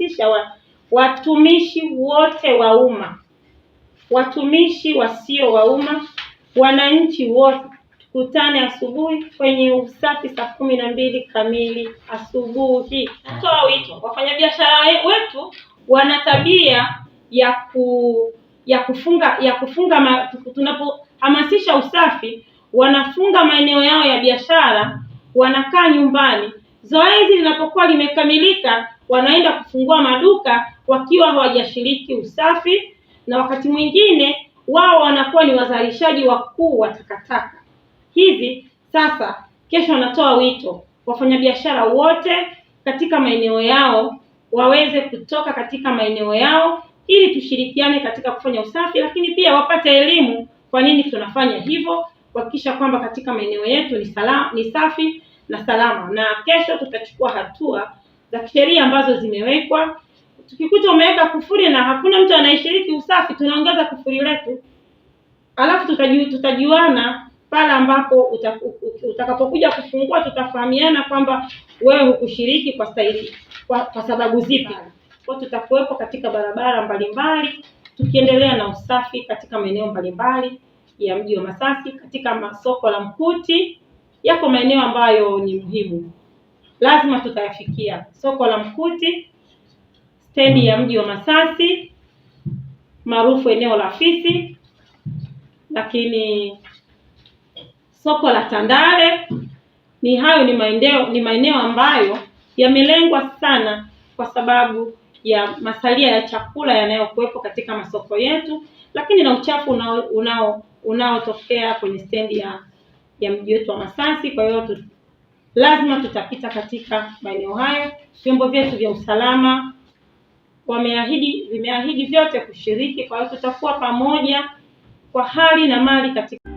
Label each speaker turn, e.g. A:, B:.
A: kuhamasisha watumishi wote wa umma, watumishi wasio wa umma, wananchi wote tukutane asubuhi kwenye usafi saa 12 kamili asubuhi. Natoa wito, wafanyabiashara wetu wana tabia ya kufunga tunapohamasisha usafi, wanafunga maeneo yao ya biashara, wanakaa nyumbani. Zoezi linapokuwa limekamilika, wanaenda kufungua maduka wakiwa hawajashiriki usafi, na wakati mwingine wao wanakuwa ni wazalishaji wakuu wa takataka hizi. Sasa kesho natoa wito, wafanyabiashara wote katika maeneo yao waweze kutoka katika maeneo yao ili tushirikiane katika kufanya usafi, lakini pia wapate elimu kwa nini tunafanya hivyo, kuhakikisha kwamba katika maeneo yetu ni safi na salama. Na kesho tutachukua hatua za kisheria ambazo zimewekwa. Tukikuta umeweka kufuri na hakuna mtu anayeshiriki usafi, tunaongeza kufuri letu. Alafu tutajuana pale ambapo utakapokuja kufungua, tutafahamiana kwamba wewe hukushiriki kwa sababu zipi. Kwa tutakuwepo katika barabara mbalimbali tukiendelea na usafi katika maeneo mbalimbali ya mji wa Masasi. Katika masoko la Mkuti yako maeneo ambayo ni muhimu, lazima tutayafikia. Soko la Mkuti, stendi ya mji wa Masasi maarufu eneo la Fisi, lakini soko la Tandale. Hayo ni maeneo ambayo yamelengwa sana kwa sababu ya masalia ya chakula yanayokuwepo katika masoko yetu, lakini na uchafu unaotokea kwenye stendi ya mji wetu wa Masasi. Kwa hiyo lazima tutapita katika maeneo hayo. Vyombo vyetu vya usalama vimeahidi vyote kushiriki. Kwa hiyo tutakuwa pamoja kwa hali na mali katika